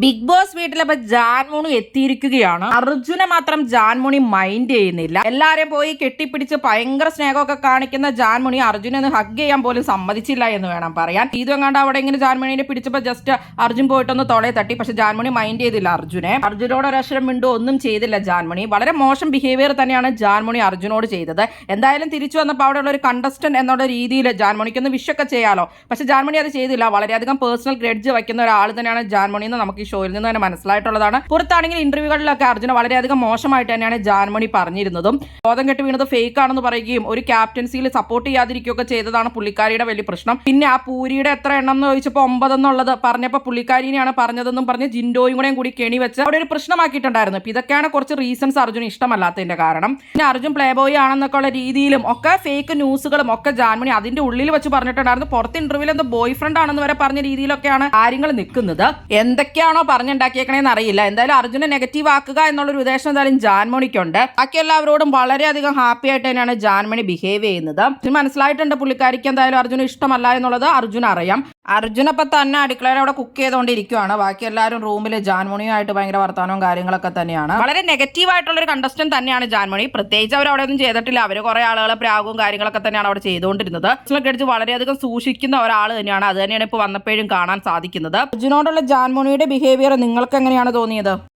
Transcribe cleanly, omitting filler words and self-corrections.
Big boss വീട്ടിലപ്പോ Janmoni എത്തിയിരിക്കുകയാണ്. അർജുനെ മാത്രം ജാൻമോണി മൈൻഡ് ചെയ്യുന്നില്ല. എല്ലാരെയും പോയി കെട്ടിപ്പിടിച്ച് ഭയങ്കര സ്നേഹമൊക്കെ കാണിക്കുന്ന ജാൻമോണി അർജുനെ ഒന്ന് ഹഗ് ചെയ്യാൻ പോലും സമ്മതിച്ചില്ല എന്ന് വേണം പറയാൻ. ഇതെങ്ങാണ്ട് അവിടെ ഇങ്ങനെ ജാൻമോണിനെ പിടിച്ചപ്പോ ജസ്റ്റ് അർജുൻ പോയിട്ടൊന്ന് തൊളയെ തട്ടി. പക്ഷെ ജാൻമോണി മൈൻഡ് ചെയ്തില്ല അർജുനോട് ഒരക്ഷരം മിണ്ടോ ഒന്നും ചെയ്തില്ല ജാൻമോണി. വളരെ മോശം ബിഹേവിയർ തന്നെയാണ് ജാൻമോണി അർജുനോട് ചെയ്തത്. എന്തായാലും തിരിച്ചു വന്നപ്പോൾ അവിടെയുള്ള ഒരു കണ്ടസ്റ്റന്റ് എന്നുള്ള രീതിയിൽ ജാൻമോണിക്കൊന്ന് വിഷൊക്കെ ചെയ്യാലോ. പക്ഷെ ജാൻമോണി അത് ചെയ്തില്ല. വളരെയധികം പേഴ്സണൽ ഗ്രഡ്ജ് വയ്ക്കുന്ന ഒരാൾ തന്നെയാണ് ജാൻമോണി എന്ന് നമുക്ക് ഷോയിൽ നിന്ന് തന്നെ മനസ്സിലായിട്ടുള്ളതാണ്. പുറത്താണെങ്കിൽ ഇന്റർവ്യൂകളിലൊക്കെ അർജുന വളരെയധികം മോശമായിട്ട് തന്നെയാണ് ജാൻമണി പറഞ്ഞിരുന്നതും. ബോധം കെട്ട് വീണത് ഫേക്ക് ആണെന്ന് പറയുകയും ഒരു ക്യാപ്റ്റൻസിയിൽ സപ്പോർട്ട് ചെയ്യാതിരിക്കുകയൊക്കെ ചെയ്തതാണ് പുള്ളിക്കാരിയുടെ വലിയ പ്രശ്നം. പിന്നെ ആ പൂരിയുടെ എത്ര എണ്ണം എന്ന് ചോദിച്ചപ്പോൾ 9 എന്നുള്ളത് പറഞ്ഞപ്പോൾ പുള്ളിക്കാരിനെയാണ് പറഞ്ഞതെന്നും പറഞ്ഞ് ജിൻഡോയും കൂടി കെണി വെച്ച് അവിടെ ഒരു പ്രശ്നമാക്കിയിട്ടുണ്ടായിരുന്നു. ഇപ്പൊ ഇതൊക്കെയാണ് കുറച്ച് റീസൺസ് അർജുൻ ഇഷ്ടമല്ലാത്തതിന്റെ കാരണം. പിന്നെ അർജുൻ പ്ലേ ബോയ് ആണെന്നൊക്കെ ഉള്ള രീതിയിലും ഒക്കെ ഫേക്ക് ന്യൂസുകളും ഒക്കെ ജാൻമണി അതിന്റെ ഉള്ളിൽ വെച്ച് പറഞ്ഞിട്ടുണ്ടായിരുന്നു. പുറത്ത് ഇന്റർവ്യൂവിൽ എന്തോ ബോയ് ഫ്രണ്ട് ആണെന്ന് വരെ പറഞ്ഞ രീതിയിലൊക്കെയാണ് കാര്യങ്ങൾ നിൽക്കുന്നത്. എന്തൊക്കെയാണോ പറഞ്ഞുണ്ടാക്കിയേക്കണേന്ന് അറിയില്ല. എന്തായാലും അർജുനെ നെഗറ്റീവ് ആക്കുക എന്നുള്ളൊരു ഉദ്ദേശം എന്തായാലും ജാൻമണിക്കുണ്ട്. ബാക്കി എല്ലാവരോടും വളരെയധികം ഹാപ്പി ആയിട്ട് തന്നെയാണ് ജാൻമണി ബിഹേവ് ചെയ്യുന്നത്. മനസ്സിലായിട്ടുണ്ട് പുള്ളിക്കാരിക്ക് എന്തായാലും അർജുന ഇഷ്ടമല്ല എന്നുള്ളത് അർജുന അറിയാം. അർജുനപ്പൊ തന്നെ അടുക്കളയിൽ അവിടെ കുക്ക് ചെയ്തുകൊണ്ടിരിക്കുകയാണ്. ബാക്കി എല്ലാവരും റൂമിൽ ജാൻമണിയുമായിട്ട് ഭയങ്കര വർത്തമാനവും കാര്യങ്ങളൊക്കെ തന്നെയാണ്. വളരെ നെഗറ്റീവ് ആയിട്ടുള്ള ഒരു കണ്ടസ്റ്റന്റ് തന്നെയാണ് ജാൻമണി. പ്രത്യേകിച്ച് അവർ അവിടെ ഒന്നും ചെയ്തിട്ടില്ല. അവർ കുറെ ആളുകളെ പ്രാഗവും കാര്യങ്ങളൊക്കെ തന്നെയാണ് അവിടെ ചെയ്തുകൊണ്ടിരുന്നത്. വളരെയധികം സൂക്ഷിക്കുന്ന ഒരാൾ തന്നെയാണ്. അത് തന്നെയാണ് ഇപ്പോൾ വന്നപ്പോഴും കാണാൻ സാധിക്കുന്നത്. അർജുനോടുള്ള ജാൻമണിയുടെ ബിഹേവിയർ നിങ്ങൾക്ക് എങ്ങനെയാണ് തോന്നിയത്?